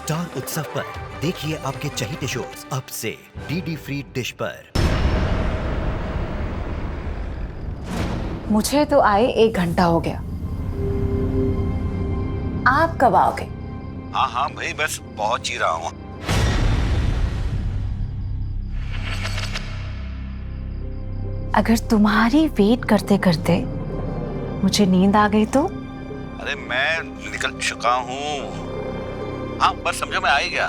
Star उत्सव पर देखिए आपके चहीते शोज अब से डीडी फ्री डिश पर। मुझे तो आए 1 घंटा हो गया। आप कब आओगे? हाँ भाई, बस पहुंच ही रहा हूँ। अगर तुम्हारी वेट करते करते मुझे नींद आ गई तो? अरे मैं निकल चुका हूँ। हाँ बस समझो मैं आ ही गया।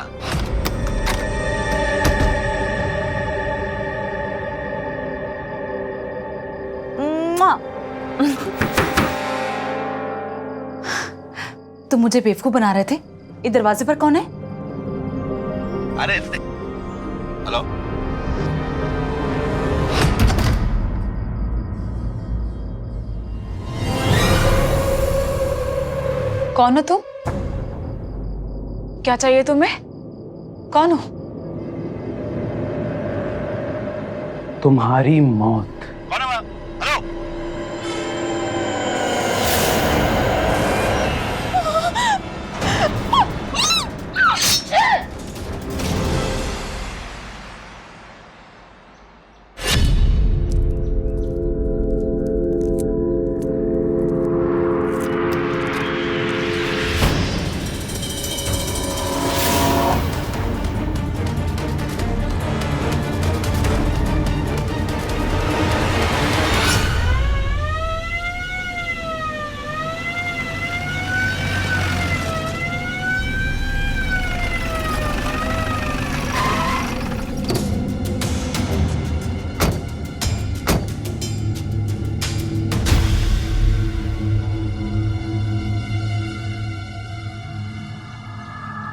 तुम मुझे बेवकूफ बना रहे थे। ये दरवाजे पर कौन है? अरे हेलो, कौन हो तुम? क्या चाहिए तुम्हें? कौन हो? तुम्हारी मौत। कौन है वहाँ? हेलो,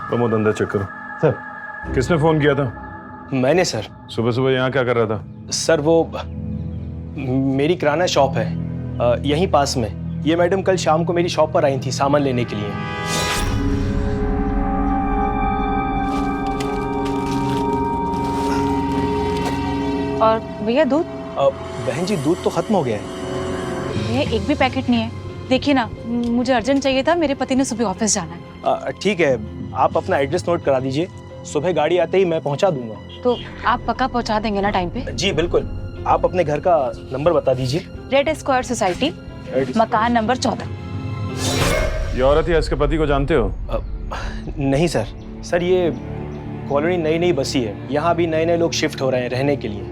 प्रमोद अंदर चेक करो। सर। किसने फोन किया था? मैंने सर। सुबह सुबह यहाँ क्या कर रहा था? सर वो मेरी किराना शॉप है यहीं पास में। ये मैडम कल शाम को मेरी शॉप पर आई थी सामान लेने के लिए। और भैया दूध? बहन जी दूध तो खत्म हो गया है। भैया एक भी पैकेट नहीं है। देखिए ना, मुझे अर्जेंट चाहिए था। मेरे पति ने सुबह ऑफिस जाना है। ठीक है, आप अपना एड्रेस नोट करा दीजिए। सुबह गाड़ी आते ही मैं पहुंचा दूंगा। तो आप पक्का पहुंचा देंगे ना टाइम पे? जी बिल्कुल। आप अपने घर का नंबर बता दीजिए। रेड स्क्वायर सोसाइटी, मकान नंबर 14। ये औरत या इसके पति को जानते हो? नहीं सर। सर ये कॉलोनी नई नई बसी है। यहाँ भी नए नए लोग शिफ्ट हो रहे हैं रहने के लिए।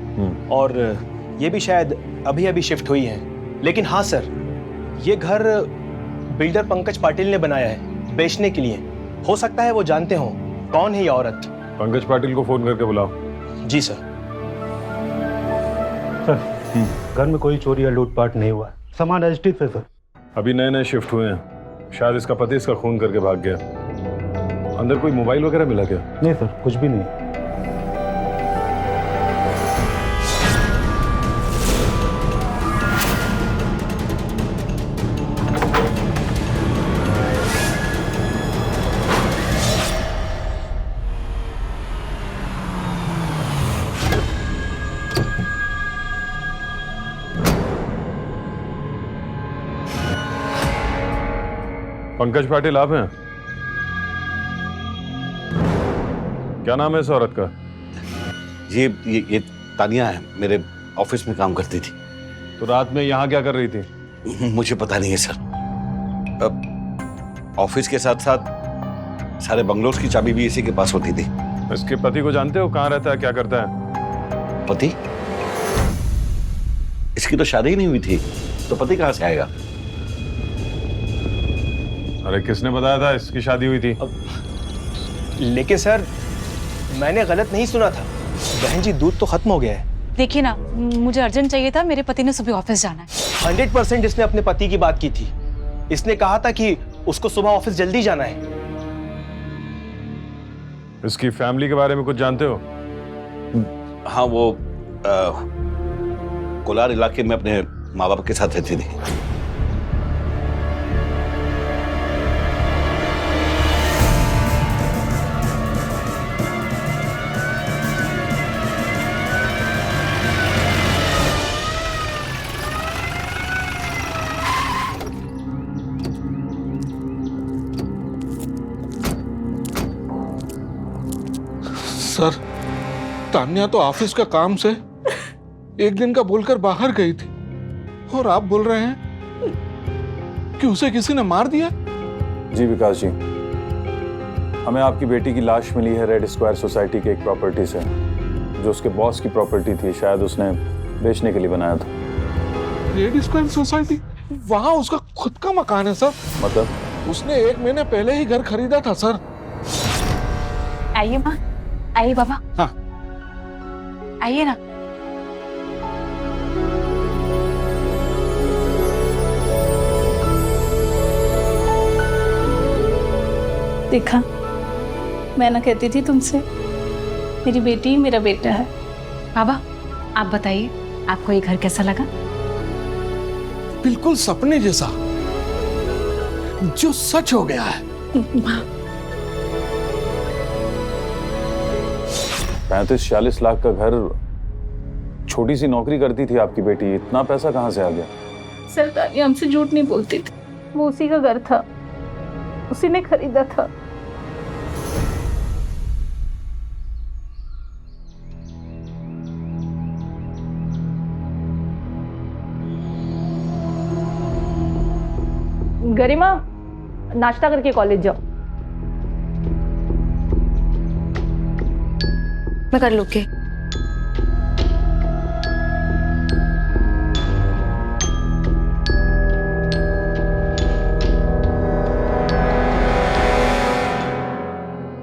और ये भी शायद अभी अभी शिफ्ट हुई है। लेकिन हाँ सर, ये घर बिल्डर पंकज पाटिल ने बनाया है बेचने के लिए। हो सकता है वो जानते हो कौन है ये औरत। पंकज पाटिल को फोन करके बुलाओ। जी सर। सर, घर में कोई चोरी या लूटपाट नहीं हुआ। सामान एज इट है सर। अभी नए नए शिफ्ट हुए हैं। शायद इसका पति इसका खून करके भाग गया। अंदर कोई मोबाइल वगैरह मिला क्या? नहीं सर, कुछ भी नहीं। पंकज पाटिल आप हैं? क्या नाम है इस औरत का? ये तानिया है, मेरे ऑफिस में काम करती थी। तो रात में यहाँ क्या कर रही थी? मुझे पता नहीं है सर। ऑफिस के साथ साथ सारे बंगलोज की चाबी भी इसी के पास होती थी। इसके पति को जानते हो? कहाँ रहता है, क्या करता है? पति? इसकी तो शादी ही नहीं हुई थी, तो पति कहाँ से आएगा? अरे किसने बताया था इसकी शादी हुई थी? लेकिन सर मैंने गलत नहीं सुना था। बहन जी दूध तो खत्म हो गया है। देखिए ना, मुझे अर्जेंट चाहिए था। मेरे पति ने सुबह ऑफिस जाना है। 100% इसने अपने पति की बात की थी। इसने कहा था कि उसको सुबह ऑफिस जल्दी जाना है। इसकी फैमिली के बारे में कुछ जानते हो? हाँ, वो कोलार इलाके में अपने माँ बाप के साथ रहती थी। सर, तान्या तो ऑफिस का काम से एक दिन का बोलकर बाहर गई थी और आप बोल रहे हैं कि उसे किसी ने मार दिया? जी विकास जी, हमें आपकी बेटी की लाश मिली है रेड स्क्वायर सोसाइटी के एक प्रॉपर्टी से, जो उसके बॉस की प्रॉपर्टी थी। शायद उसने बेचने के लिए बनाया था। Red square society? वहां उसका खुद का मकान है सर। मतलब? उसने 1 महीने पहले ही घर खरीदा था सर। आइए माँ, आइए बाबा। हाँ, आइए ना। देखा, मैं ना कहती थी तुमसे, मेरी बेटी मेरा बेटा है। बाबा आप बताइए, आपको ये घर कैसा लगा? बिल्कुल सपने जैसा, जो सच हो गया है। 35-40 लाख का घर, छोटी सी नौकरी करती थी आपकी बेटी, इतना पैसा कहाँ से आ गया? सर, तान्या हमसे झूठ नहीं बोलती थी, वो उसी का घर था, उसी ने खरीदा था। गरिमा, नाश्ता करके कॉलेज जाओ। मैं कर लूँ के।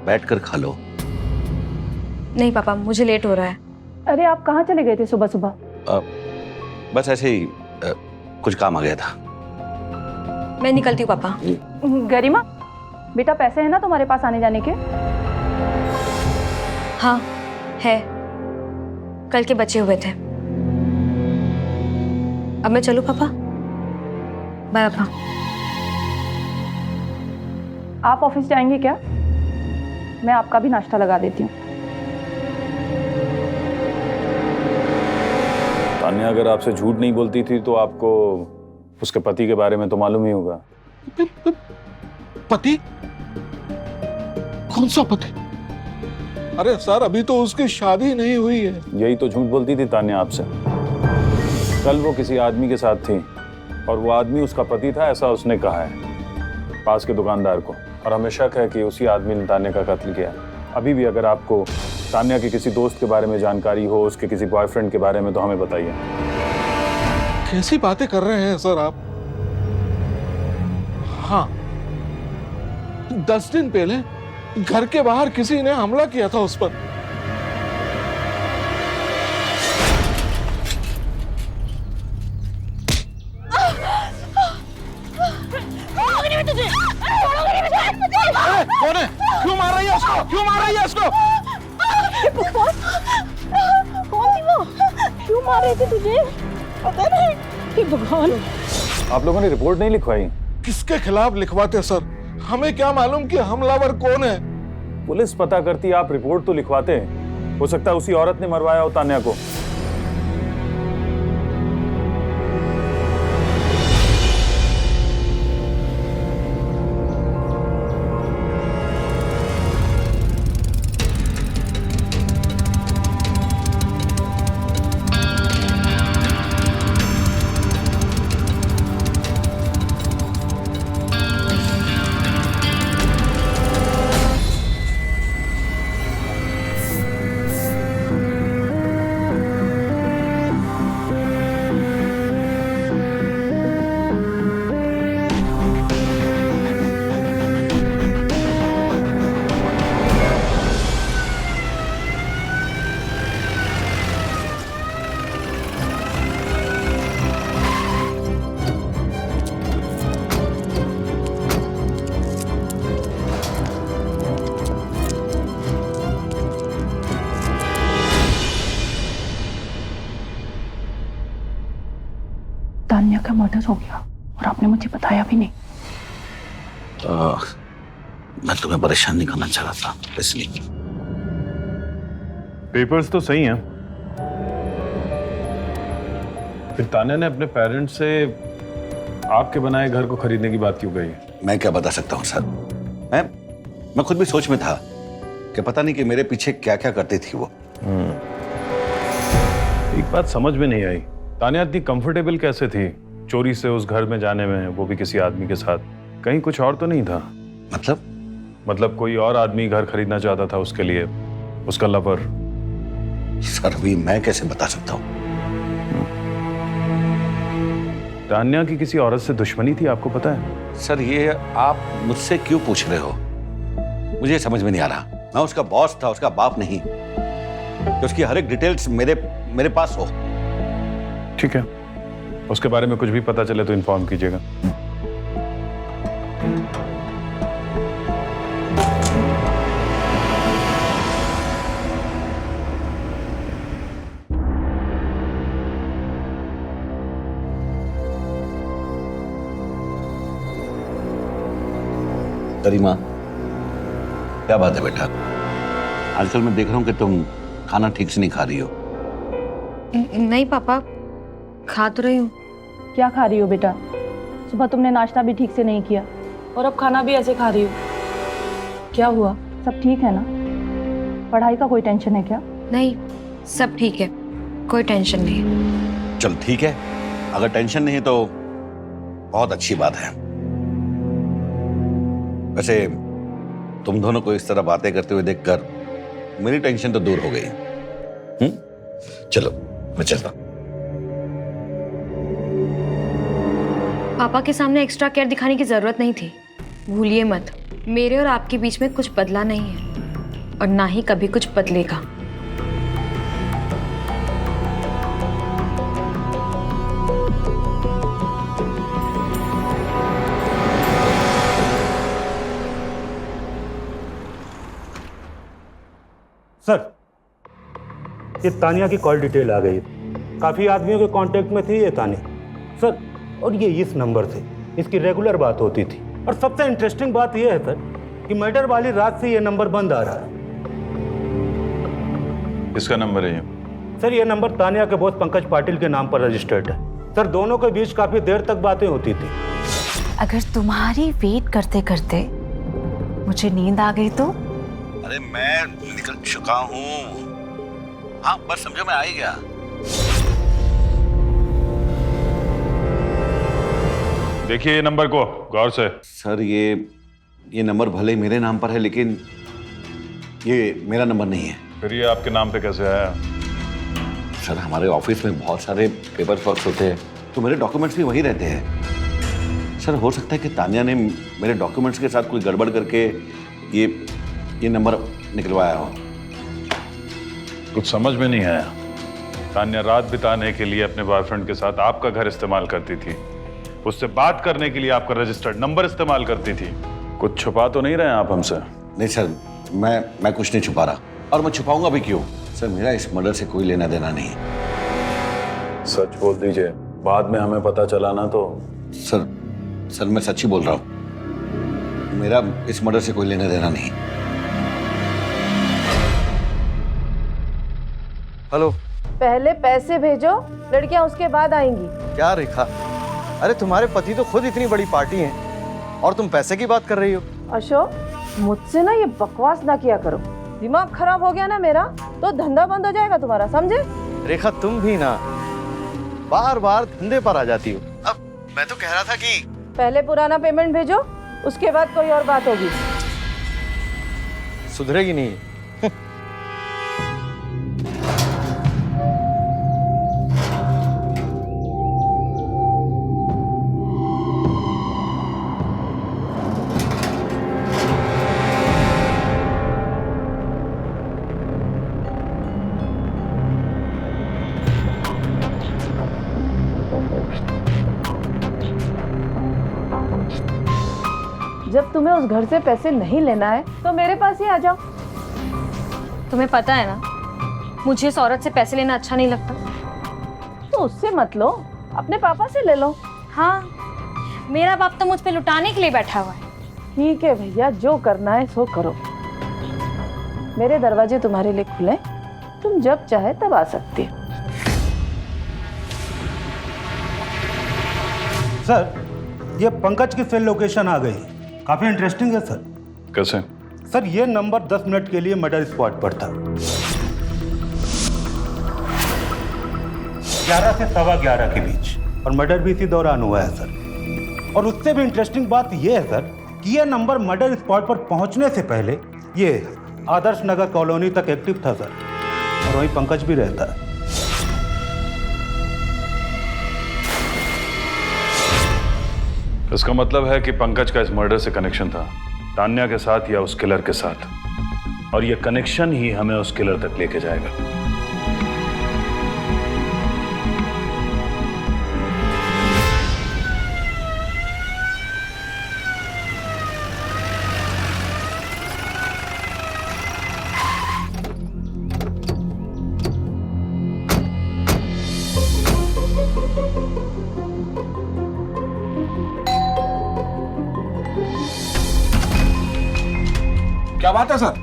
बैठकर खा लो। नहीं पापा, मुझे लेट हो रहा है। अरे आप कहाँ चले गए थे सुबह सुबह? बस ऐसे ही कुछ काम आ गया था। मैं निकलती हूँ पापा। गरिमा, बेटा पैसे हैं ना तुम्हारे पास आने जाने के? हाँ है, कल के बचे हुए थे। अब मैं चलूँ पापा? बाय पापा। आप ऑफिस जाएंगे क्या? मैं आपका भी नाश्ता लगा देती हूँ। तान्या अगर आपसे झूठ नहीं बोलती थी तो आपको उसके पति के बारे में तो मालूम ही होगा। पति? कौन सा पति? अरे सर, अभी तो उसकी शादी नहीं हुई है। यही तो झूठ बोलती थी तान्या आपसे। कल वो किसी आदमी के साथ थी और वो आदमी उसका पति था, ऐसा उसने कहा है पास के दुकानदार को, और हमें शक है कि उसी आदमी ने तान्या का कत्ल किया। अभी भी अगर आपको तान्या के किसी दोस्त के बारे में जानकारी हो, उसके किसी बॉयफ्रेंड के बारे में, तो हमें बताइए। कैसी बातें कर रहे हैं सर आप? हाँ, 10 दिन पहले घर के बाहर किसी ने हमला किया था उस पर। कौन है? क्यों मार रही है उसको? क्यों मार रही है उसको? कौन थी वो? क्यों मार रही थी तुझे? पता नहीं। हे भगवान! आप लोगों ने रिपोर्ट नहीं लिखवाई? किसके खिलाफ लिखवाते सर? हमें क्या मालूम कि हमलावर कौन है? पुलिस पता करती, आप रिपोर्ट तो लिखवाते। हो सकता है उसी औरत ने मरवाया हो तान्या को। तान्या का मर्डर हो गया और आपने मुझे बताया भी नहीं। मैं तुम्हें परेशान नहीं करना चाह रहा था, इसलिए। पेपर्स तो सही हैं। फिर तान्या ने अपने पेरेंट्स से आपके बनाए घर को खरीदने की बात क्यों कही? मैं क्या बता सकता हूँ सर? मैं खुद भी सोच में था कि पता नहीं कि मेरे पीछे क्या क्या करती थी वो। एक बात समझ में नहीं आई, तान्या इतनी कंफर्टेबल कैसे थी चोरी से उस घर में जाने में, वो भी किसी आदमी के साथ? कहीं कुछ और तो नहीं था? मतलब कोई और आदमी घर खरीदना चाहता था उसके लिए, उसका लवर? सर अभी मैं कैसे बता सकता हूँ? तान्या की किसी औरत से दुश्मनी थी, आपको पता है? सर ये आप मुझसे क्यों पूछ रहे हो? मुझे समझ में नहीं आ रहा। मैं उसका बॉस था, उसका बाप नहीं। तो उसकी हर एक डिटेल्स मेरे पास हो। ठीक है, उसके बारे में कुछ भी पता चले तो इन्फॉर्म कीजिएगा। गरिमा, क्या बात है बेटा? आजकल मैं देख रहा हूँ कि तुम खाना ठीक से नहीं खा रही हो। नहीं पापा, खा तो रही हूँ। क्या खा रही हो बेटा? सुबह तुमने नाश्ता भी ठीक से नहीं किया और अब खाना भी ऐसे खा रही हो। क्या हुआ? सब ठीक है ना? पढ़ाई का कोई टेंशन है क्या? नहीं, सब ठीक है, कोई टेंशन नहीं। चल ठीक है, अगर टेंशन नहीं है तो बहुत अच्छी बात है। वैसे तुम दोनों को इस तरह बातें करते हुए देखकर मेरी टेंशन तो दूर हो गई। चलो मैं चलता। पापा के सामने एक्स्ट्रा केयर दिखाने की जरूरत नहीं थी। भूलिए मत, मेरे और आपके बीच में कुछ बदला नहीं है और ना ही कभी कुछ बदलेगा। सर, ये तानिया की कॉल डिटेल आ गई। काफ़ी आदमियों के कांटेक्ट में थी ये तानिया सर, और ये इस नंबर से इसकी रेगुलर बात होती थी। और सबसे इंटरेस्टिंग बात ये है सर कि मर्डर वाली रात से ये नंबर बंद आ रहा है। किसका नंबर है ये? सर ये नंबर तानिया के बॉस पंकज पाटिल के नाम पर रजिस्टर्ड है। सर दोनों के बीच काफ़ी देर तक बातें होती थी। अगर तुम्हारी वेट करते करते मुझे नींद आ गई तो? अरे मैं निकल चुका हूँ। हाँ बस समझो मैं आ ही गया। देखिए ये नंबर को गौर से। सर ये नंबर भले मेरे नाम पर है लेकिन ये मेरा नंबर नहीं है। फिर ये आपके नाम पे कैसे आया? सर हमारे ऑफिस में बहुत सारे पेपर वर्क होते हैं तो मेरे डॉक्यूमेंट्स भी वही रहते हैं। सर हो सकता है कि तानिया ने मेरे डॉक्यूमेंट्स के साथ कोई गड़बड़ करके ये नंबर निकलवाया हो। कुछ समझ में नहीं आया। तान्या रात बिताने के लिए अपने बॉयफ्रेंड के साथ आपका घर इस्तेमाल करती थी, उससे बात करने के लिए आपका रजिस्टर्ड नंबर इस्तेमाल करती थी। कुछ छुपा तो नहीं रहे आप हमसे? नहीं सर, मैं कुछ नहीं छुपा रहा और मैं छुपाऊंगा भी क्यों? सर मेरा इस मर्डर से कोई लेना देना नहीं। सच बोल दीजिए, बाद में हमें पता चला ना तो। सर मैं सच ही बोल रहा हूँ, मेरा इस मर्डर से कोई लेना देना नहीं। हेलो। पहले पैसे भेजो, लड़कियां उसके बाद आएंगी। क्या रेखा, अरे तुम्हारे पति तो खुद इतनी बड़ी पार्टी हैं और तुम पैसे की बात कर रही हो। अशोक, मुझसे ना ये बकवास ना किया करो। दिमाग खराब हो गया ना मेरा तो धंधा बंद हो जाएगा तुम्हारा, समझे? रेखा तुम भी ना बार बार धंधे पर आ जाती हो। अब मैं तो कह रहा था कि पहले पुराना पेमेंट भेजो, उसके बाद कोई और बात होगी। सुधरेगी नहीं। जब तुम्हें उस घर से पैसे नहीं लेना है तो मेरे पास ही आ जाओ। तुम्हें पता है ना, मुझे इस औरत से पैसे लेना अच्छा नहीं लगता। तो उससे मत लो, अपने पापा से ले लो। हाँ, मेरा बाप तो मुझ पे लुटाने के लिए बैठा हुआ है। ठीक है भैया, जो करना है सो करो। मेरे दरवाजे तुम्हारे लिए खुले, तुम जब चाहे तब आ सकती हो। सर ये पंकज की सेल लोकेशन आ गई, काफी इंटरेस्टिंग है सर। कैसे? सर ये नंबर 10 मिनट के लिए मर्डर स्पॉट पर था। 11 से 11:15 के बीच, और मर्डर भी इसी दौरान हुआ है सर। और उससे भी इंटरेस्टिंग बात यह है सर कि यह नंबर मर्डर स्पॉट पर पहुंचने से पहले ये आदर्श नगर कॉलोनी तक एक्टिव था सर, और वहीं पंकज भी रहता है। इसका मतलब है कि पंकज का इस मर्डर से कनेक्शन था, तान्या के साथ या उस किलर के साथ, और ये कनेक्शन ही हमें उस किलर तक लेके जाएगा। क्या बात है सर?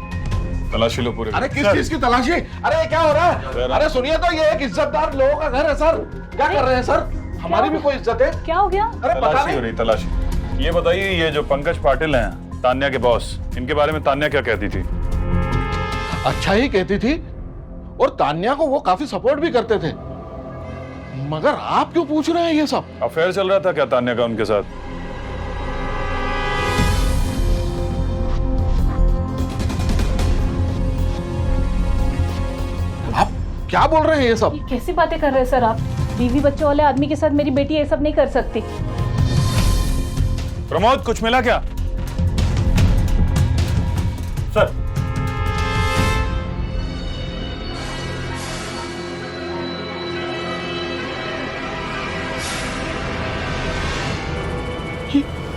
तलाशी लो पूरे। अरे किस चीज की तलाशी? अरे क्या हो रहा है? अरे सुनिए तो, ये एक इज्जतदार लोगों का घर है सर। क्या कर रहे हैं सर? हमारी भी कोई इज्जत है। क्या हो गया? अरे पता तलाशी हो नहीं। रही, तलाशी। ये बताइए, ये जो पंकज पाटिल हैं, तान्या के बॉस, इनके बारे में तान्या क्या कहती थी? अच्छा ही कहती थी, और तान्या को वो काफी सपोर्ट भी करते थे। मगर आप क्यों पूछ रहे हैं ये सब? अफेयर चल रहा था क्या तान्या का उनके साथ? आप क्या बोल रहे हैं ये सब? ये कैसी बातें कर रहे हैं सर आप? बीवी बच्चों वाले आदमी के साथ मेरी बेटी ये सब नहीं कर सकती। प्रमोद, कुछ मिला क्या? सर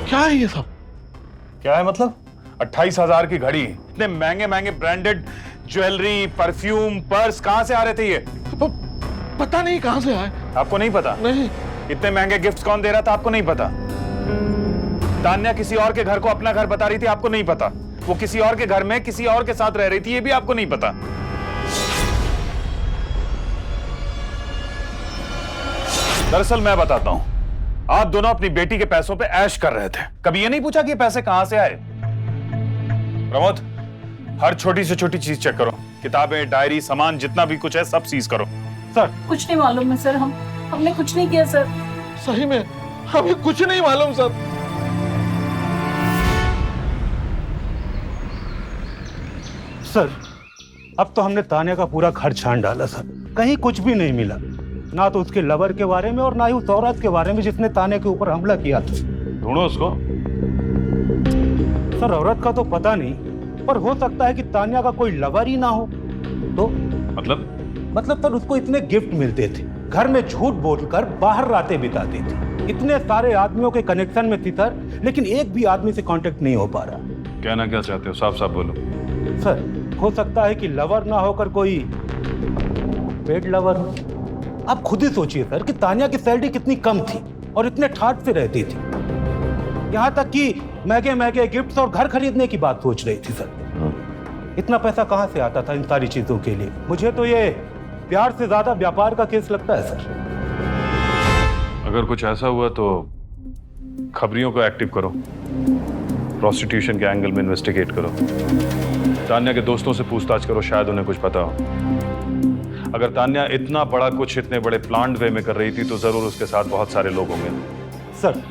क्या है ये सब? क्या है मतलब? 28,000 की घड़ी, इतने महंगे महंगे ब्रांडेड ज्वेलरी, परफ्यूम, पर्स कहां से आ रहे थे ये? पता नहीं कहां से आए। आपको नहीं पता? नहीं। इतने महंगे गिफ्ट्स कौन दे रहा था, आपको नहीं पता? तान्या किसी और के घर को अपना घर बता रही थी, आपको नहीं पता? वो किसी और के घर में किसी और के साथ रह रही थी, ये भी आपको नहीं पता? दरअसल मैं बताता हूं, आप दोनों अपनी बेटी के पैसों पे ऐश कर रहे थे। कभी ये नहीं पूछा कि ये पैसे कहां से आए? प्रमोद, हर छोटी से छोटी चीज चेक करो, किताबें, डायरी, सामान जितना भी कुछ है सब सीज करो। सर कुछ नहीं मालूम है सर, हमने कुछ नहीं किया सर। सही में हमें कुछ नहीं मालूम सर। सर अब तो हमने तान्या का पूरा घर छान डाला सर, कहीं कुछ भी नहीं मिला, ना तो उसके लवर के बारे में और ना ही उस औरत के बारे में जिसने तान्या के ऊपर हमला किया था। ढूंढो उसको। सर औरत का तो पता नहीं, पर हो सकता है कि तान्या का कोई लवर ही ना हो। तो मतलब सर उसको इतने गिफ्ट मिलते थे, घर में झूठ बोलकर बाहर रातें बिताती थी, इतने सारे आदमियों के कनेक्शन में थी सर, लेकिन एक भी आदमी से कांटेक्ट नहीं हो पा रहा। कहना क्या चाहते हो, साफ साफ बोलो। सर हो सकता है कि लवर ना होकर कोई पेड लवर हो। आप खुद ही सोचिए सर कि तान्या की सैलरी कितनी कम थी और इतने ठाट से रहती थी, यहाँ तक कि महंगे महंगे गिफ्ट्स और घर खरीदने की बात सोच रही थी सर। इतना पैसा कहाँ से आता था इन सारी चीजों के लिए? मुझे तो ये प्यार से ज्यादा व्यापार का केस लगता है सर। अगर कुछ ऐसा हुआ तो खबरियों को एक्टिव करो, प्रोस्टिट्यूशन के एंगल में इन्वेस्टिगेट करो, तान्या के दोस्तों से पूछताछ करो, शायद उन्हें कुछ पता हो। अगर तान्या इतना बड़ा कुछ इतने बड़े प्लान्ड वे में कर रही थी तो जरूर उसके साथ बहुत सारे लोग होंगे। सर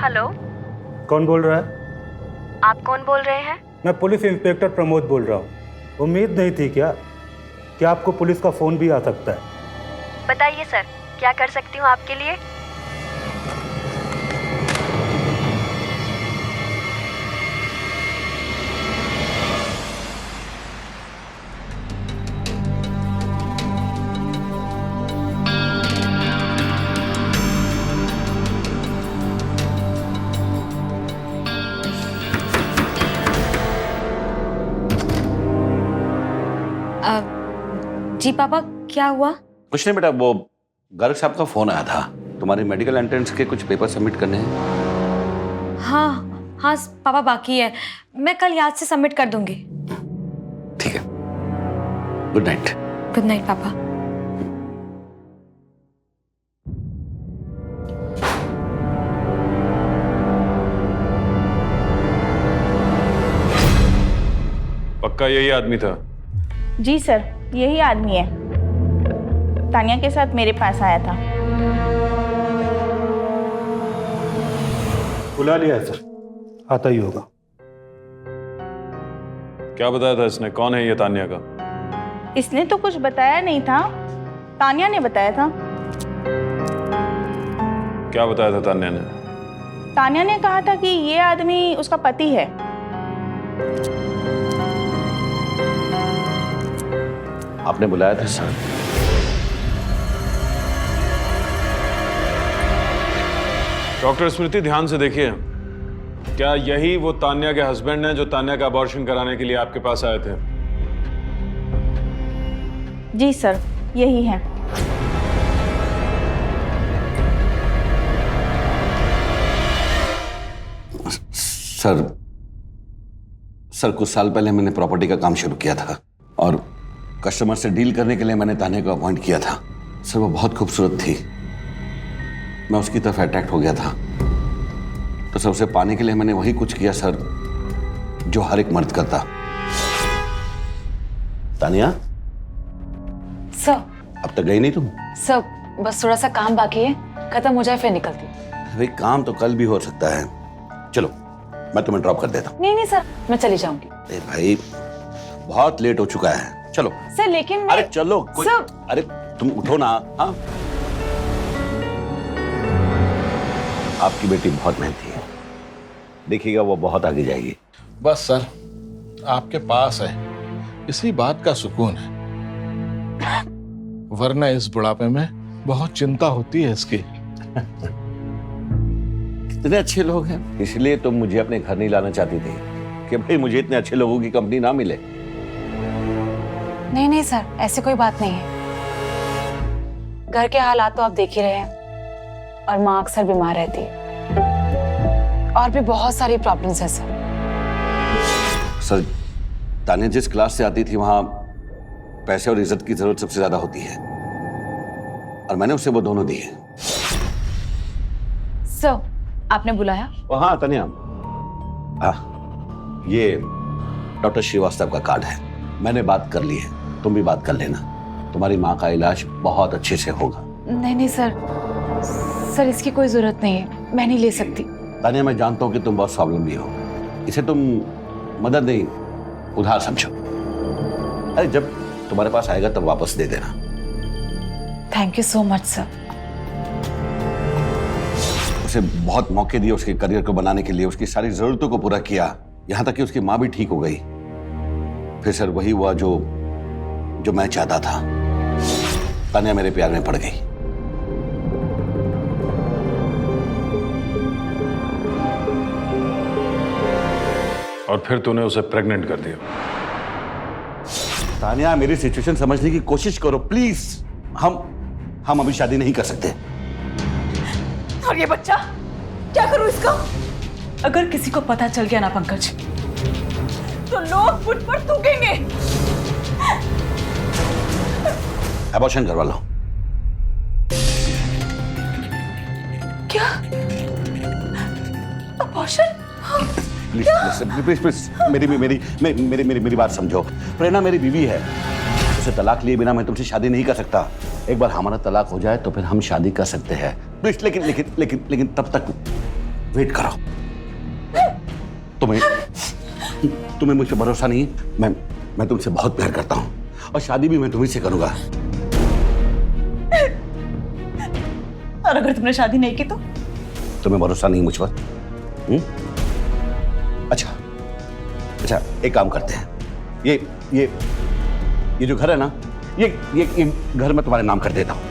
हेलो, कौन बोल रहा है? आप कौन बोल रहे हैं? मैं पुलिस इंस्पेक्टर प्रमोद बोल रहा हूँ। उम्मीद नहीं थी क्या कि आपको पुलिस का फोन भी आ सकता है? बताइए सर, क्या कर सकती हूँ आपके लिए? जी पापा, क्या हुआ? कुछ नहीं बेटा, वो गर्ग साहब का फोन आया था, तुम्हारी मेडिकल एंट्रेंस के कुछ पेपर सबमिट करने हैं। हाँ हाँ पापा, बाकी है, मैं कल याद से सबमिट कर दूंगी। ठीक है, गुड नाइट। गुड नाइट पापा। पक्का यही आदमी था? जी सर, यही आदमी है। तानिया के साथ मेरे पास आया था। बुला लिया है सर, आता ही होगा। क्या बताया था इसने? कौन है ये तान्या का? इसने तो कुछ बताया नहीं था, तानिया ने बताया था। क्या बताया था तान्या ने? तानिया ने कहा था कि ये आदमी उसका पति है। आपने बुलाया था सर? डॉक्टर स्मृति, ध्यान से देखिए, क्या यही वो तान्या के हस्बैंड हैं जो तान्या का अबॉर्शन कराने के लिए आपके पास आए थे? जी सर, यही है। सर कुछ साल पहले मैंने प्रॉपर्टी का काम शुरू किया था और कस्टमर से डील करने के लिए मैंने तान्या को अपॉइंट किया था। सर वो बहुत खूबसूरत थी, मैं उसकी तरफ अट्रैक्ट हो गया था, तो सर उसे पाने के लिए मैंने वही कुछ किया सर जो हर एक मर्द करता। तानिया, सर। अब तक गई नहीं तुम? सर बस थोड़ा सा काम बाकी है, खत्म हो जाए फिर निकलती। भाई काम तो कल भी हो सकता है, चलो मैं तुम्हें ड्रॉप कर देता हूँ। नहीं नहीं सर, मैं चली जाऊंगी। अरे भाई बहुत लेट हो चुका है, चलो। सर लेकिन अरे चलो सर। अरे तुम उठो ना। हाँ, आपकी बेटी बहुत मेहनती है, देखिएगा वो बहुत आगे जाएगी। बस सर, आपके पास है, इसी बात का सुकून है, वरना इस बुढ़ापे में बहुत चिंता होती है इसकी। इतने अच्छे लोग हैं, इसलिए तुम मुझे अपने घर नहीं लाना चाहती थी कि भाई मुझे इतने अच्छे लोगों की कंपनी ना मिले। नहीं नहीं सर, ऐसी कोई बात नहीं है। घर के हालात तो आप देख ही रहे हैं, और माँ अक्सर बीमार रहती है, और भी बहुत सारी प्रॉब्लम्स हैं सर। सर तान्या जिस क्लास से आती थी वहां पैसे और इज्जत की जरूरत सबसे ज्यादा होती है, और मैंने उसे वो दोनों दिए। सर आपने बुलाया? हाँ तान्या, ये डॉक्टर श्रीवास्तव का कार्ड है, मैंने बात कर ली है, तुम भी बात कर लेना, तुम्हारी माँ का इलाज बहुत अच्छे से होगा। नहीं नहीं सर, सर इसकी कोई जरूरत नहीं है, मैं नहीं ले सकती। तान्या मैं जानता हूँ कि तुम बहुत प्रॉब्लम भी हो, इसे तुम मदद नहीं उधार समझो। अरे जब तुम्हारे पास आएगा तब वापस दे देना। Thank you so much sir. उसे बहुत मौके दिए उसके करियर को बनाने के लिए, उसकी सारी जरूरतों को पूरा किया, यहां तक कि उसकी माँ भी ठीक हो गई। फिर सर वही हुआ जो मैं चाहता था, तान्या मेरे प्यार में पड़ गई। और फिर तूने उसे प्रेग्नेंट कर दिया। तान्या मेरी सिचुएशन समझने की कोशिश करो प्लीज। हम अभी शादी नहीं कर सकते। और ये बच्चा क्या करूं इसका? अगर किसी को पता चल गया ना पंकज, तो लोग मुझ पर थूकेंगे। अबॉर्शन करवा लो। क्या? अबॉर्शन? प्लीज प्लीज प्लीज मेरी बात समझो। प्रेरणा मेरी बीवी है, उसे तलाक लिए बिना मैं तुमसे शादी नहीं कर सकता। एक बार हमारा तलाक हो जाए तो फिर हम शादी कर सकते हैं प्लीज। लेकिन तब तक वेट करो। तुम्हें मुझ पर भरोसा नहीं? मैं तुमसे बहुत प्यार करता हूं और शादी भी मैं तुम्ही से करूंगा। और अगर तुमने शादी नहीं की तो? तुम्हें भरोसा नहीं मुझ पर? अच्छा एक काम करते हैं, ये जो घर है ना, ये घर मैं तुम्हारे नाम कर देता हूँ,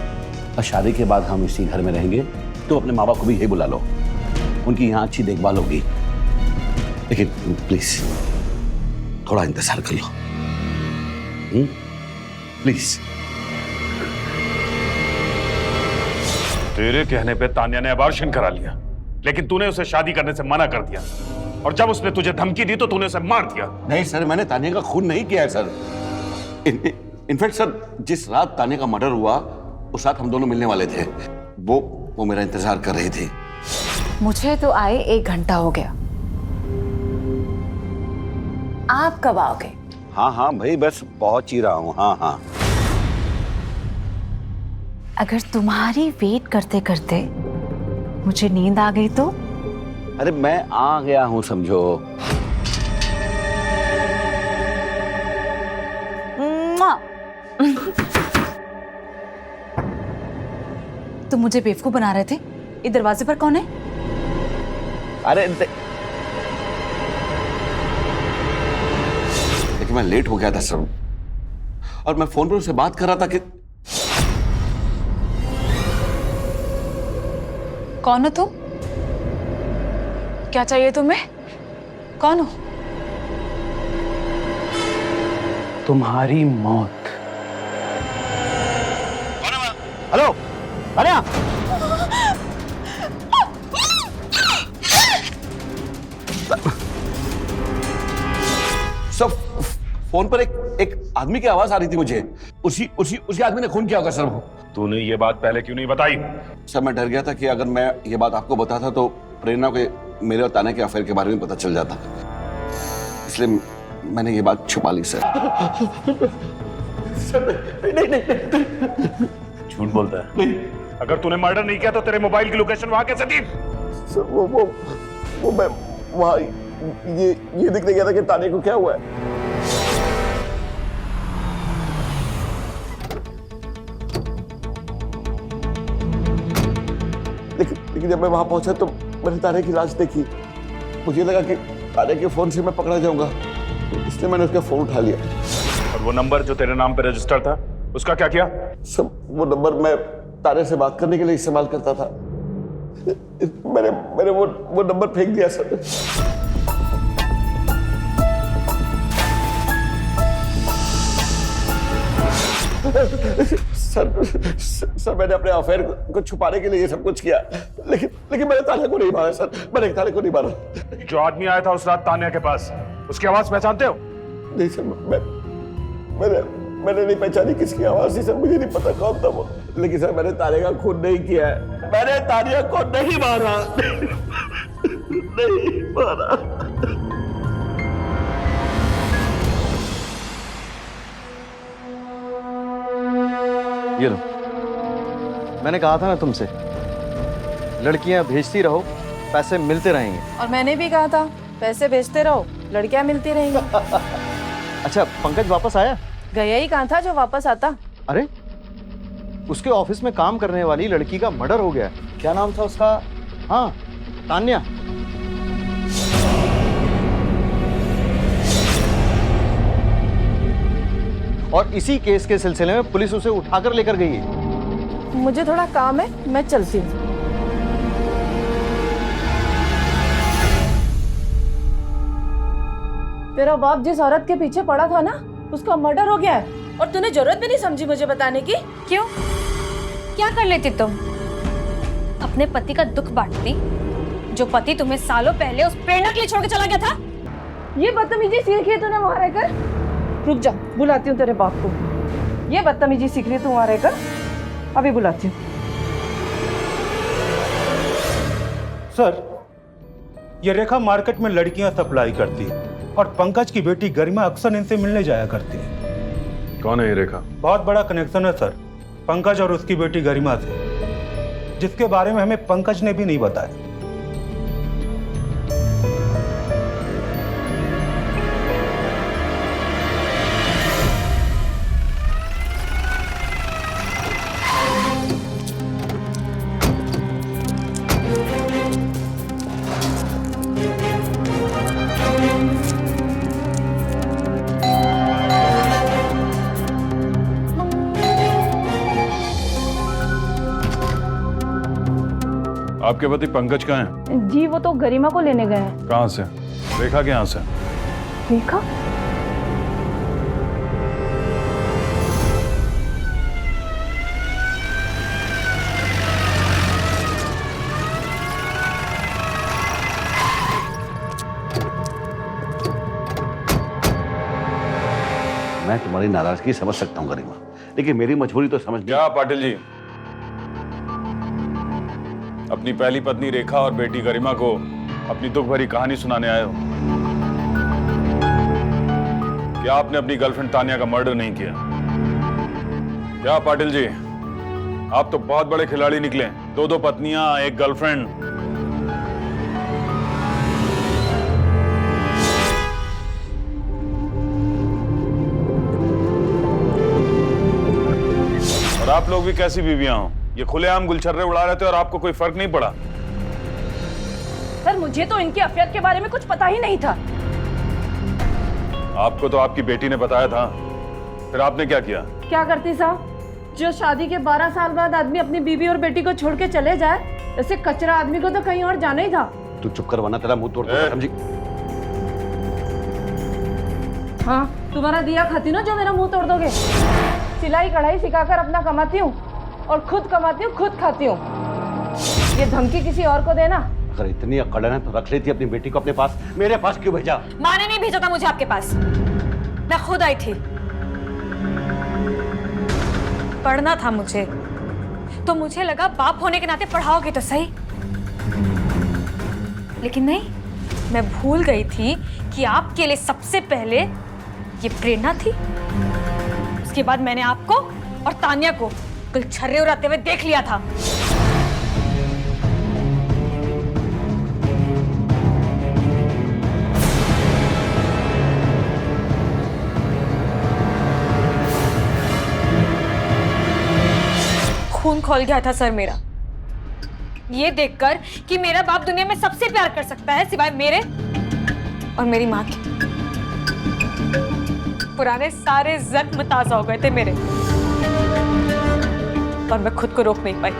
और शादी के बाद हम इसी घर में रहेंगे। तुम अपने माँ बाप को भी यही बुला लो, उनकी यहाँ अच्छी देखभाल होगी। लेकिन प्लीज थोड़ा इंतजार कर लो। प्लीज। तेरे कहने पे तान्या ने अबॉर्शन करा लिया, लेकिन तूने उसे शादी करने से मना कर दिया, और जब उसने तुझे धमकी दी तो तूने उसे मार दिया। नहीं सर, मैंने तान्या का खून नहीं किया है सर। इनफैक्ट सर, जिस रात तान्या का मर्डर हुआ उस रात हम दोनों मिलने वाले थे। वो मेरा इंतजार कर रही थी। मुझे तो आए 1 घंटा हो गया। आप कब आओगे? हाँ हाँ भाई, बस पहुंच ही रहा हूँ। हाँ हाँ। अगर तुम्हारी वेट करते करते मुझे नींद आ गई तो? अरे मैं आ गया हूँ समझो। तुम मुझे बेवकूफ बना रहे थे। ये दरवाजे पर कौन है? अरे लेकिन मैं लेट हो गया था सर, और मैं फोन पर उससे बात कर रहा था कि। कौन हो तुम? क्या चाहिए तुम्हें? कौन हो? तुम्हारी मौत। हेलो तान्या। सब फोन पर एक आदमी की आवाज आ रही थी मुझे। उसी आदमी ने खून किया होगा सर। वो तूने ये बात पहले क्यों नहीं बताई? सर मैं डर गया था कि अगर मैं ये बात आपको बताता तो प्रेरणा को मेरे और तान्या के अफेयर के बारे में पता चल जाता, इसलिए मैंने ये बात छुपा ली सर। नहीं। झूठ बोलता है। नहीं। अगर तूने मर्डर नहीं किया तो तेरे मोबाइल की लोकेशन वहां कैसे थी? सर वो मैं वहां ये दिखने गया था कि तान्या को क्या हुआ है। लेकिन जब मैं वहां पहुंचा तो मैंने तान्या की लाश देखी। मुझे लगा कि तान्या के फोन से मैं पकड़ा जाऊंगा, इसलिए मैंने उसका फोन उठा लिया। और वो नंबर जो तेरे नाम पे रजिस्टर था, उसका क्या किया? सब वो नंबर मैं तान्या से बात करने के लिए इस्तेमाल करता था। मैंने वो नंबर फेंक दिया सर। सर मैंने अपने अफेयर को छुपाने के लिए ये सब कुछ किया, लेकिन मैंने तान्या को नहीं मारा सर। मैंने तान्या को नहीं मारा। जो आदमी आया था उस रात तान्या के पास, उसकी आवाज पहचानते हो? नहीं सर, मैंने नहीं पहचानी किसकी आवाज थी सर। मुझे नहीं पता कौन था वो, लेकिन सर मैंने तान्या का खून नहीं किया है। मैंने तान्या को नहीं मारा। नहीं मारा। ये लो, मैंने कहा था ना तुमसे, लड़कियां भेजती रहो, पैसे मिलते रहेंगे। और मैंने भी कहा था पैसे भेजते रहो, लड़कियां मिलती रहेंगी। अच्छा, पंकज वापस आया? गया ही कहाँ था जो वापस आता? अरे उसके ऑफिस में काम करने वाली लड़की का मर्डर हो गया। क्या नाम था उसका? हाँ, तान्या। और इसी केस के सिलसिले में पुलिस उसे उठाकर लेकर गई है। मुझे थोड़ा काम है, मैं चलती हूँ। तेरा बाप जिस औरत के पीछे पड़ा था ना, उसका मर्डर हो गया है, और तूने जरूरत भी नहीं समझी मुझे बताने की। क्यों? क्या कर लेती तुम? अपने पति का दुख बांटती, जो पति तुम्हें सालों पहले उस प्रेरणा के लिए छोड़ के चला गया था। ये बदतमीजी सीखी है तूने वहां रहकर? रुक जा, बुलाती हूँ तेरे बाप को। ये बदतमीजी सीख रही है तू वहां रहकर? अभी बुलाती हूँ। सर, ये रेखा मार्केट में लड़कियां सप्लाई करती है, और पंकज की बेटी गरिमा अक्सर इनसे मिलने जाया करती है। कौन है ये रेखा? बहुत बड़ा कनेक्शन है सर, पंकज और उसकी बेटी गरिमा से, जिसके बारे में हमें पंकज ने भी नहीं बताया। आपके पति पंकज कहाँ हैं? जी वो तो गरिमा को लेने गए हैं। कहाँ से? रेखा के यहाँ से? रेखा? मैं तुम्हारी नाराजगी समझ सकता हूँ गरिमा, लेकिन मेरी मजबूरी तो समझ क्या पाटिल जी, अपनी पहली पत्नी रेखा और बेटी गरिमा को अपनी दुख भरी कहानी सुनाने आए हो? क्या आपने अपनी गर्लफ्रेंड तानिया का मर्डर नहीं किया? क्या पाटिल जी, आप तो बहुत बड़े खिलाड़ी निकले। 2 पत्नियां, 1 गर्लफ्रेंड। और आप लोग भी कैसी बीवियां हो? ये खुलेआम गुलछर्रे उड़ा रहे थे और आपको कोई फर्क नहीं पड़ा? सर मुझे तो इनके अफेयर के बारे में कुछ पता ही नहीं था। आपको तो आपकी बेटी ने बताया था, फिर आपने क्या किया? क्या करती साहब, जो शादी के 12 साल बाद आदमी अपनी बीवी और बेटी को छोड़ के चले जाए, ऐसे कचरा आदमी को तो कहीं और जाना ही था। तू चुप कर वरना तेरा मुंह तोड़ दूंगा, समझी? हाँ, तुम्हारा दिया खाती ना जो मेरा मुंह तोड़ दोगे। सिलाई कढ़ाई सिखाकर अपना कमाती हूँ और खुद कमाती हूँ, खुद खाती हूँ। ये धमकी किसी और को देना। अगर इतनी अकड़ है तो रख लेती अपनी बेटी को अपने पास, मेरे पास क्यों भेजा? माँ ने नहीं भेजा था मुझे आपके पास, मैं खुद आई थी। पढ़ना था मुझे, तो मुझे लगा बाप होने के नाते पढ़ाओगे तो सही, लेकिन नहीं, मैं भूल गई थी कि आपके लिए सबसे पहले ये प्रेरणा थी। उसके बाद मैंने आपको और तानिया को गुलछर्रे उड़ाते हुए देख लिया था। खून खोल गया था सर मेरा, ये देखकर कि मेरा बाप दुनिया में सबसे प्यार कर सकता है सिवाय मेरे और मेरी माँ के। पुराने सारे जख्म ताजा हो गए थे मेरे, और मैं खुद को रोक नहीं पाई।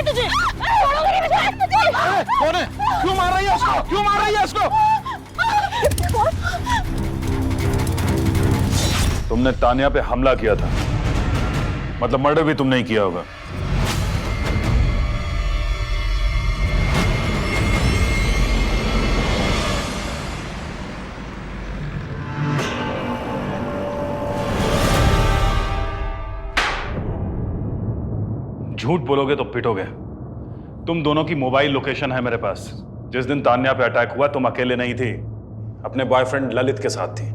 तुझे कौन है? क्यों मार रही है उसको? क्यों मार रही है उसको? तुमने तानिया पे हमला किया था, मतलब मर्डर भी तुमने ही किया होगा। झूठ बोलोगे तो पिटोगे। तुम दोनों की मोबाइल लोकेशन है मेरे पास। जिस दिन तान्या पे अटैक हुआ तुम अकेले नहीं थी, अपने बॉयफ्रेंड ललित के साथ थी।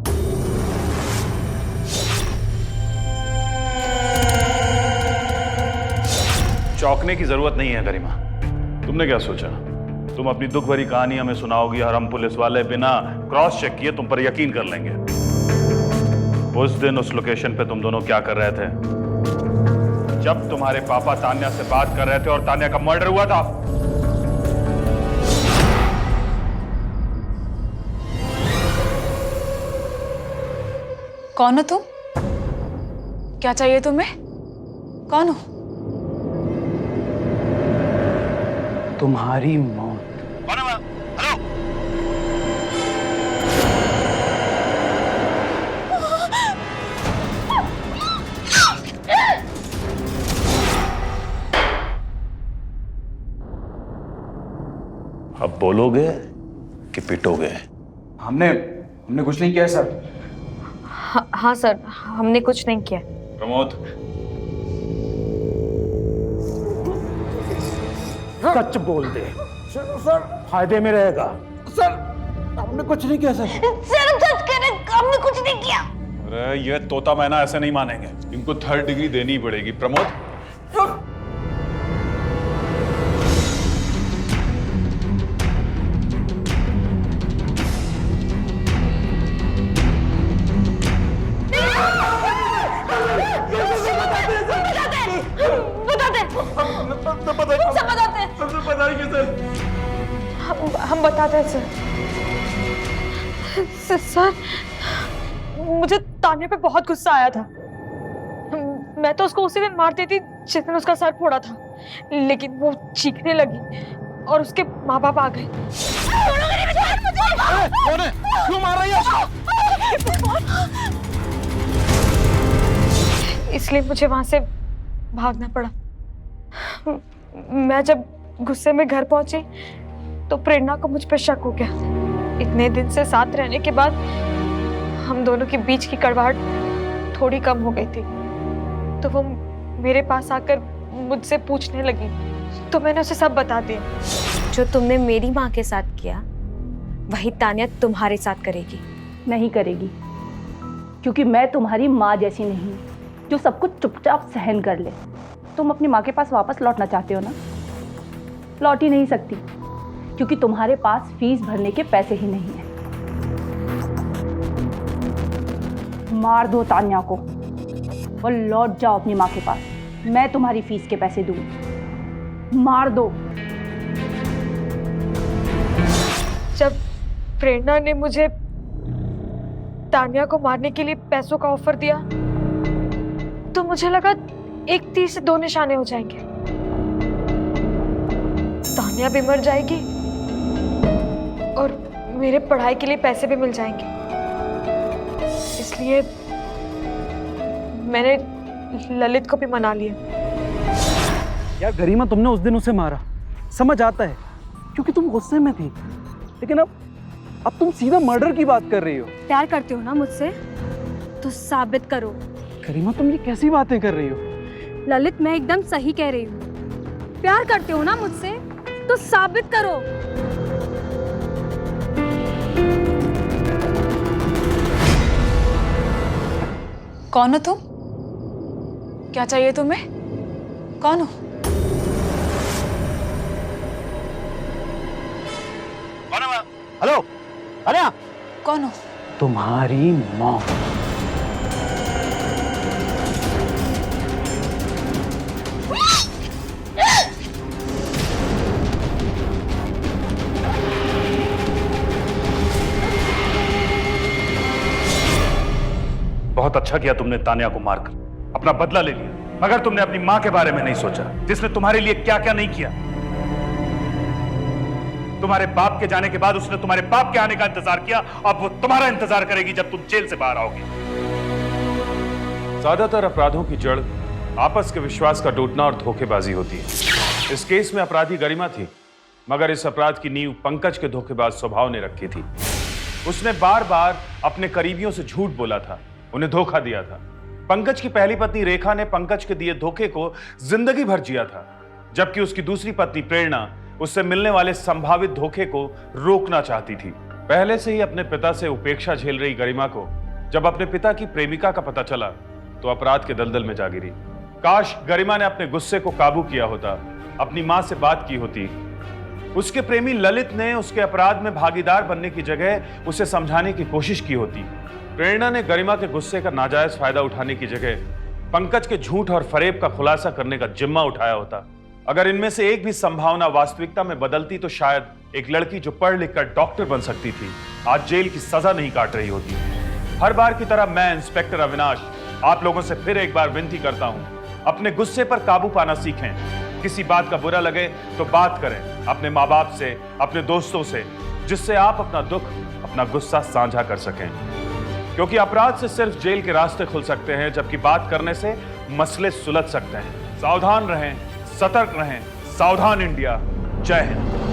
चौंकने की जरूरत नहीं है गरिमा। तुमने क्या सोचा, तुम अपनी दुख भरी कहानी हमें सुनाओगी और हम पुलिस वाले बिना क्रॉस चेक किए तुम पर यकीन कर लेंगे? उस दिन उस लोकेशन पे तुम दोनों क्या कर रहे थे जब तुम्हारे पापा तान्या से बात कर रहे थे और तान्या का मर्डर हुआ था? कौन हो तुम? क्या चाहिए तुम्हें? कौन हो? तुम्हारी मौत। हेलो, अब बोलोगे कि पिटोगे? हमने कुछ नहीं किया सर। हाँ सर, हमने कुछ नहीं किया। प्रमोद, सच बोल दे सर, फायदे में रहेगा। सर हमने कुछ नहीं किया सर। सर सच कह रहे, हमने कुछ नहीं किया। अरे ये तोता मैना ऐसे नहीं मानेंगे, इनको 3rd डिग्री देनी ही पड़ेगी। प्रमोद, हम बताते हैं सर। मुझे तान्या पे बहुत गुस्सा आया था। मैं तो उसको उसी दिन मार देती जिस दिन उसका सर फोड़ा था, लेकिन वो चीखने लगी और उसके माँ बाप आ गए। कौन है? क्यों मार रही है उसको? इसलिए मुझे वहां से भागना पड़ा। मैं जब गुस्से में घर पहुंची तो प्रेरणा को मुझ पर शक हो गया। इतने दिन से साथ रहने के बाद हम दोनों के बीच की कड़वाहट थोड़ी कम हो गई थी, तो वो मेरे पास आकर मुझसे पूछने लगी, तो मैंने उसे सब बता दिया। जो तुमने मेरी माँ के साथ किया वही तान्या तुम्हारे साथ करेगी। नहीं करेगी, क्योंकि मैं तुम्हारी माँ जैसी नहीं जो सब कुछ चुपचाप सहन कर ले। तुम अपनी माँ के पास वापस लौटना चाहते हो ना, लौट ही नहीं सकती, क्योंकि तुम्हारे पास फीस भरने के पैसे ही नहीं है। मार दो तान्या को और लौट जाओ अपनी माँ के पास। मैं तुम्हारी फीस के पैसे दूंगी, मार दो। जब प्रेरणा ने मुझे तान्या को मारने के लिए पैसों का ऑफर दिया, तो मुझे लगा एक तीर से 2 निशाने हो जाएंगे। तान्या भी मर जाएगी और मेरे पढ़ाई के लिए पैसे भी मिल जाएंगे। इसलिए मैंने ललित को भी मना लिया। यार गरिमा, तुमने उस दिन उसे मारा, समझ आता है क्योंकि तुम गुस्से में थी, लेकिन अब तुम सीधा मर्डर की बात कर रही हो। प्यार करते हो ना मुझसे, तो साबित करो। गरिमा, तुम ये कैसी बातें कर रही हो? ललित, मैं एकदम सही कह रही हूँ। प्यार करते हो ना मुझसे, तो साबित करो। कौन हो तुम? क्या चाहिए तुम्हें? कौन हो? हेलो, अरे कौन हो? तुम्हारी माँ। बहुत अच्छा किया तुमने तान्या को मारकर, अपना बदला ले लिया, मगर तुमने अपनी मां के बारे में नहीं सोचा, जिसने तुम्हारे लिए क्या क्या नहीं किया। तुम्हारे बाप के जाने के बाद उसने तुम्हारे बाप के आने का इंतजार किया, अब वो तुम्हारा इंतजार करेगी जब तुम जेल से बाहर आओगे। ज्यादातर अपराधों की जड़ आपस के विश्वास का टूटना और धोखेबाजी होती है। इस केस में अपराधी गरिमा थी, मगर इस अपराध की नींव पंकज के धोखेबाज स्वभाव ने रखी थी। उसने बार बार अपने करीबियों से झूठ बोला था, उन्हें धोखा दिया था। पंकज की पहली पत्नी रेखा ने पंकज के दिए धोखे को जिंदगी भर जिया था, जबकि उसकी दूसरी पत्नी प्रेरणा उससे मिलने वाले संभावित धोखे को रोकना चाहती थी। पहले से ही अपने पिता से उपेक्षा झेल रही गरिमा को जब अपने पिता की प्रेमिका का पता चला तो अपराध के दलदल में जा गिरी। काश गरिमा ने अपने गुस्से को काबू किया होता, अपनी मां से बात की होती। उसके प्रेमी ललित ने उसके अपराध में भागीदार बनने की जगह उसे समझाने की कोशिश की होती। प्रेरणा ने गरिमा के गुस्से का नाजायज फायदा उठाने की जगह पंकज के झूठ और फरेब का खुलासा करने का जिम्मा उठाया होता। अगर इनमें से एक भी संभावना वास्तविकता में बदलती तो शायद एक लड़की जो पढ़ लिख कर डॉक्टर बन सकती थी आज जेल की सजा नहीं काट रही होती। हर बार की तरह मैं इंस्पेक्टर अविनाश आप लोगों से फिर एक बार विनती करता हूं, अपने गुस्से पर काबू पाना सीखें। किसी बात का बुरा लगे तो बात करें अपने माँ बाप से, अपने दोस्तों से, जिससे आप अपना दुख, अपना गुस्सा साझा कर सकें। क्योंकि अपराध से सिर्फ जेल के रास्ते खुल सकते हैं, जबकि बात करने से मसले सुलझ सकते हैं। सावधान रहें, सतर्क रहें। सावधान इंडिया। जय हिंद।